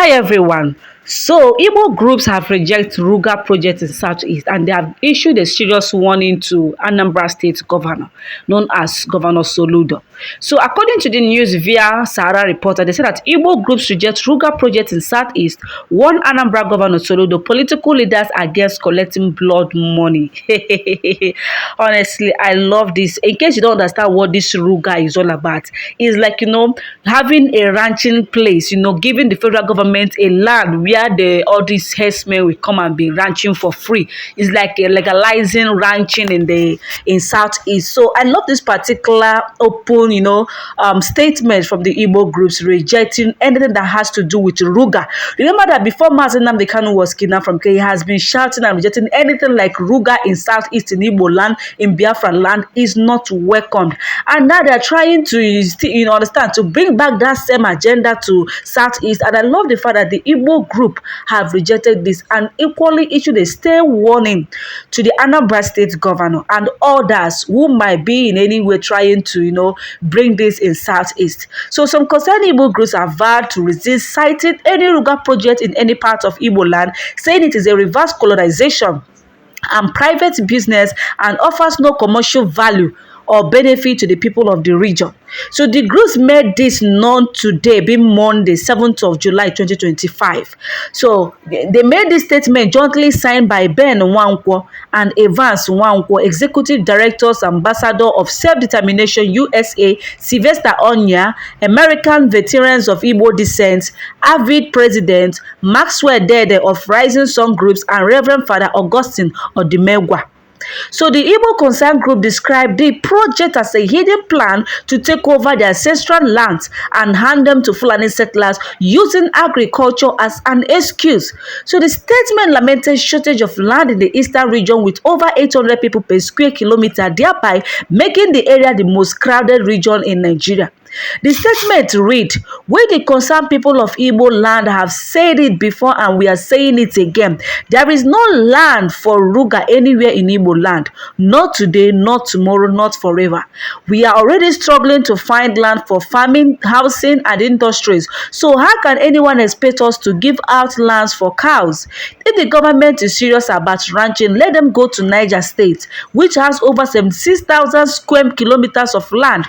Hi everyone. So Igbo groups have rejected Ruga project in Southeast and they have issued a serious warning to Anambra State Governor, known as Governor Soludo. So according to the news via Sahara Reporter, they said that Igbo groups reject Ruga project in Southeast, warn Anambra Governor Soludo political leaders against collecting blood money. Honestly, I love this. In case you don't understand what this Ruga is all about, it's like, having a ranching place, giving the federal government a land where all these herdsmen will come and be ranching for free. It's like a legalizing ranching in Southeast. So I love this particular open, statement from the Igbo groups rejecting anything that has to do with Ruga. Remember that before Mazi Nnamdi Kanu was kidnapped from Kenya, he has been shouting and rejecting anything like Ruga in Southeast, in Igbo land, in Biafra land is not welcomed. And now they're trying to, understand, to bring back that same agenda to Southeast. And I love the fact that the Igbo group have rejected this and equally issued a stay warning to the Anambra State Governor and others who might be in any way trying to, bring this in Southeast. So some concerned Igbo groups have vowed to resist citing any Ruga project in any part of Igbo land, saying it is a reverse colonization and private business and offers no commercial value or benefit to the people of the region. So the groups made this known today, being Monday, 7th of July, 2025. So they made this statement jointly signed by Ben Nwankwo and Evans Nwankwo, Executive Directors, Ambassador of Self-Determination USA, Sylvester Onya, American Veterans of Igbo Descent, Avid President, Maxwell Dede of Rising Sun Groups, and Reverend Father Augustine Odimegwa. So the Igbo Concerned Group described the project as a hidden plan to take over their ancestral lands and hand them to Fulani settlers using agriculture as an excuse. So the statement lamented shortage of land in the eastern region with over 800 people per square kilometer, thereby making the area the most crowded region in Nigeria. The statement read, "We the concerned people of Igbo land have said it before and we are saying it again. There is no land for Ruga anywhere in Igbo land. Not today, not tomorrow, not forever. We are already struggling to find land for farming, housing and industries. So how can anyone expect us to give out lands for cows? If the government is serious about ranching, let them go to Niger State, which has over 76,000 square kilometers of land.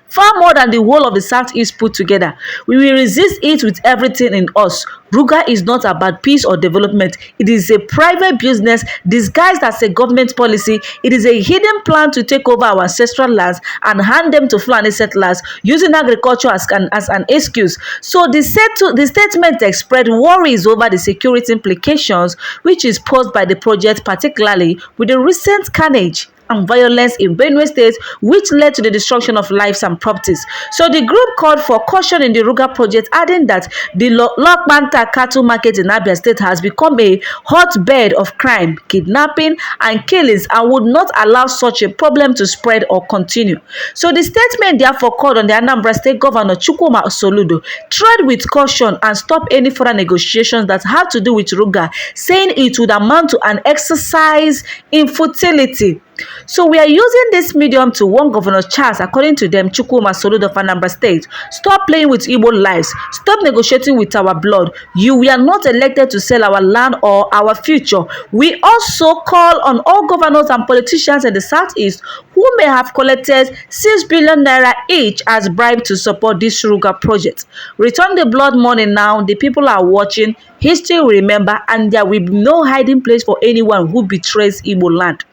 Far more than the whole of the Southeast put together. We will resist it with everything in us. Ruga is not about peace or development. It is a private business disguised as a government policy. It is a hidden plan to take over our ancestral lands and hand them to Fulani settlers using agriculture as an excuse." So the statement expressed worries over the security implications which is posed by the project, particularly with the recent carnage and violence in Benue State, which led to the destruction of lives and properties. So the group called for caution in the Ruga project, adding that the Lokbanta cattle market in Abia State has become a hotbed of crime, kidnapping, and killings, and would not allow such a problem to spread or continue. So the statement therefore called on the Anambra State Governor Chukwuma Soludo tread with caution and stop any further negotiations that have to do with Ruga, saying it would amount to an exercise in futility. So we are using this medium to warn Governor Charles, according to them, Chukwuma Soludo of Anambra State, stop playing with Igbo lives, stop negotiating with our blood. We are not elected to sell our land or our future. We also call on all governors and politicians in the Southeast who may have collected 6 billion naira each as bribe to support this Ruga project. Return the blood money now. The people are watching. History will remember, and there will be no hiding place for anyone who betrays Igbo land.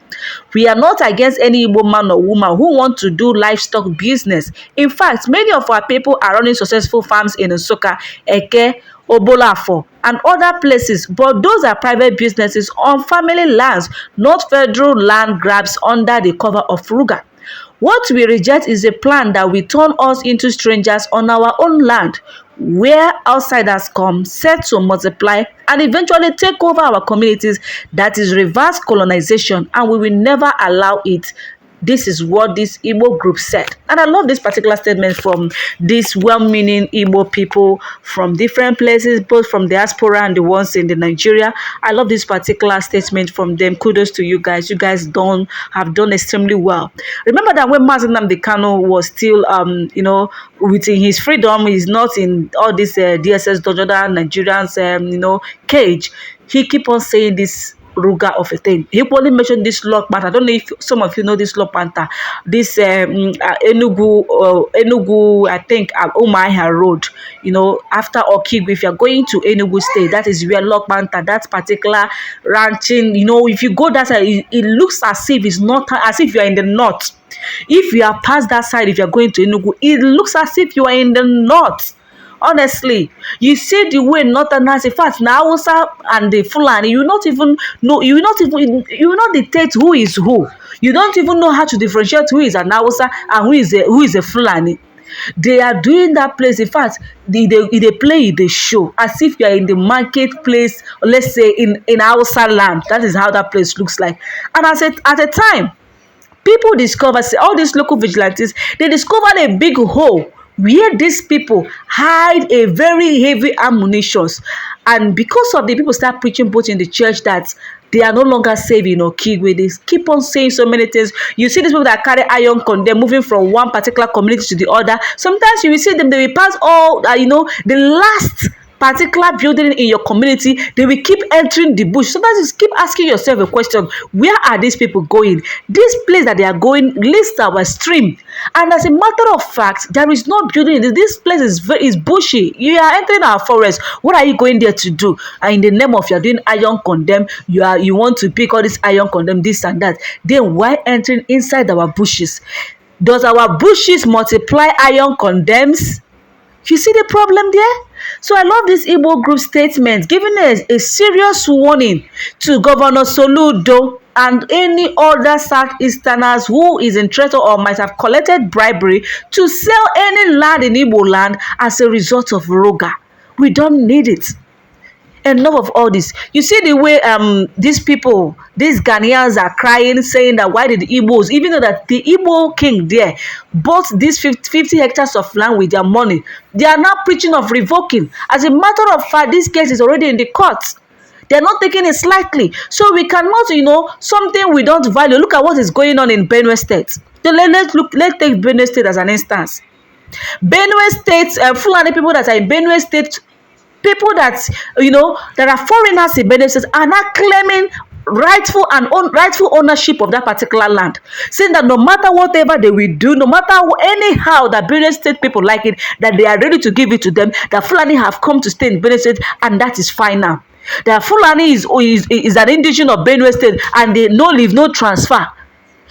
We are not against any Igbo man or woman who want to do livestock business. In fact, many of our people are running successful farms in Nsukka, Eke, Obolafo, and other places, but those are private businesses on family lands, not federal land grabs under the cover of Ruga. What we reject is a plan that will turn us into strangers on our own land, where outsiders come, set to multiply, and eventually take over our communities. That is reverse colonization, and we will never allow it. This is what this Igbo group said. And I love this particular statement from these well-meaning Igbo people from different places, both from diaspora and the ones in the Nigeria. I love this particular statement from them. Kudos to you guys. You guys have done extremely well. Remember that when Mazi Nnamdi Kanu was still, within his freedom, he's not in all this DSS Dojoda Nigerians, cage. He keep on saying this Ruga of a thing. He only mentioned this Lord Panther. I don't know if some of you know this Lord Panther. This Enugu, I think Umahia Road. After Okigwe, if you're going to Enugu State, that is where Lord Panther, that particular ranching. If you go that side, it looks as if it's not as if you are in the north. If you are past that side, if you are going to Enugu, it looks as if you are in the north. Honestly, you see the way northerners, in fact, now Hausa and the Fulani, you will not dictate who is who. You don't even know how to differentiate who is an Hausa and who is a Fulani. They are doing that place. In fact, they play the show as if you are in the marketplace, let's say in Hausa land. That is how that place looks like. And at a time, people discover, all these local vigilantes, they discovered a big hole where these people hide a very heavy ammunition. And because of the people start preaching both in the church that they are no longer saving Okigwe, they keep on saying so many things. You see these people that carry iron condemn moving from one particular community to the other. Sometimes you will see them, they will pass all, the last particular building in your community, they will keep entering the bush. Sometimes you keep asking yourself a question: where are these people going? This place that they are going leads to our stream, and as a matter of fact, there is no building. This place is bushy. You are entering our forest. What are you going there to do? And in the name of you are doing iron condemn, you want to pick all this iron condemn, this and that. Then why entering inside our bushes? Does our bushes multiply iron condemns? You see the problem there? So I love this Igbo group statement, giving us a serious warning to Governor Soludo and any other Southeasterners who is interested or might have collected bribery to sell any land in Igbo land as a result of Ruga. We don't need it. Enough of all this. You see the way these people, these Ghanaians are crying, saying that why did the Igbos, even though that the Igbo king there bought these 50 hectares of land with their money, they are now preaching of revoking. As a matter of fact, this case is already in the courts. They're not taking it slightly. So we cannot, something we don't value. Look at what is going on in Benue State. Let's take Benue State as an instance. Benue State, Fulani people that are in Benue State, people that that are foreigners in Benue State are not claiming rightful ownership of that particular land, saying that no matter whatever they will do, no matter anyhow that Benue State people like it, that they are ready to give it to them. That Fulani have come to stay in Benue State, and that is fine now. That Fulani is an indigenous of Benue State, and they no leave, no transfer.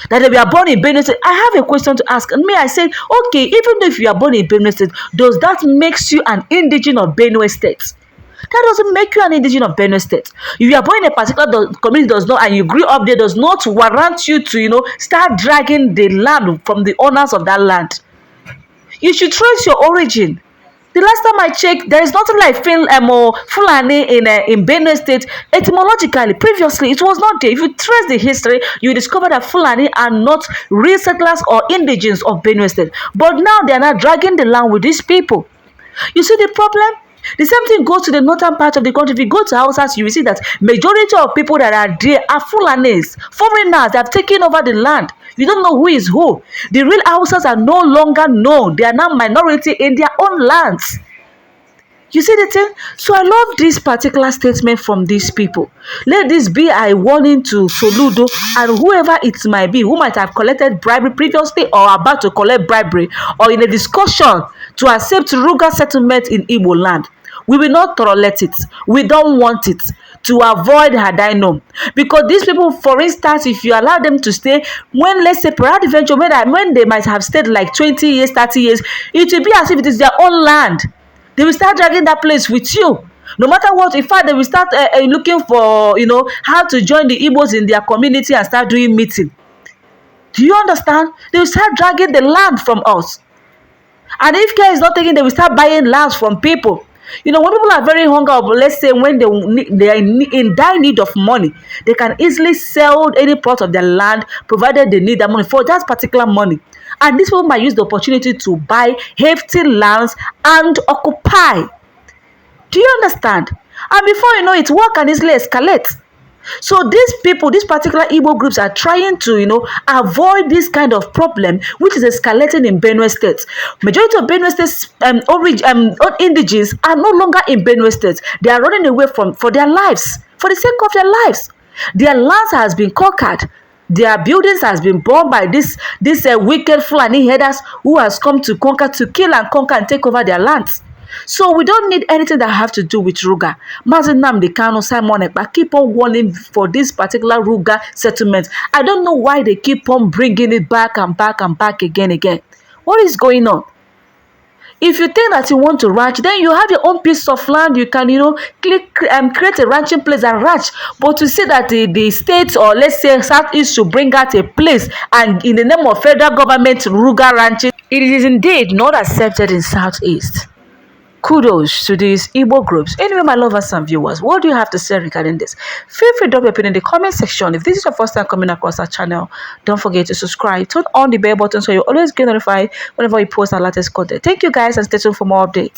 That they were born in Benue State. I have a question to ask. And I said, okay, even if you are born in Benue State, does that makes you an indigenous of Benue State? That doesn't make you an indigenous of Benue State. If you are born in a particular community, does not, and you grew up there, does not warrant you to, start dragging the land from the owners of that land. You should trace your origin. The last time I checked, there is nothing like Fulani in Benue State. Etymologically, previously, it was not there. If you trace the history, you discover that Fulani are not real settlers or indigenes of Benue State. But now they are not dragging the land with these people. You see the problem? The same thing goes to the northern part of the country. If you go to Hausas, you will see that majority of people that are there are Fulanis, foreigners that have taken over the land. You don't know who is who. The real Hausas are no longer known. They are now minority in their own lands. You see the thing? So I love this particular statement from these people. Let this be a warning to Soludo and whoever it might be, who might have collected bribery previously or about to collect bribery, or in a discussion to accept Ruga settlement in Igbo land. We will not tolerate it. We don't want it, to avoid Hadaino. Because these people, for instance, if you allow them to stay, when, let's say, peradventure, when they might have stayed like 20 years, 30 years, it will be as if it is their own land. They will start dragging that place with you. No matter what, in fact, they will start looking for, how to join the Igbos in their community and start doing meeting. Do you understand? They will start dragging the land from us. And if care is not taken, they will start buying lands from people. You know, when people are very hungry, or let's say when they are in dire need of money, they can easily sell any part of their land, provided they need that money for that particular money. And these people might use the opportunity to buy hefty lands and occupy. Do you understand? And before you know it, war can easily escalate. So these people, these particular Igbo groups are trying to, avoid this kind of problem, which is escalating in Benue State. Majority of Benue State's indigenes are no longer in Benue State. They are running away for their lives, for the sake of their lives. Their lands has been conquered. Their buildings has been burned by this wicked Fulani headers who has come to conquer, to kill and conquer and take over their lands. So we don't need anything that have to do with Ruga. Mazi Nnamdi Kanu, Simon Ekpa keep on warning for this particular Ruga settlement. I don't know why they keep on bringing it back and back and back again. What is going on? If you think that you want to ranch, then you have your own piece of land. You can, create a ranching place and ranch. But to say that the state, or let's say Southeast, should bring out a place and in the name of federal government, Ruga ranching, it is indeed not accepted in Southeast. Kudos to these Igbo groups. Anyway, my lovers and viewers, what do you have to say regarding this? Feel free to drop your opinion in the comment section. If this is your first time coming across our channel, don't forget to subscribe. Turn on the bell button so you always get notified whenever we post our latest content. Thank you guys, and stay tuned for more updates.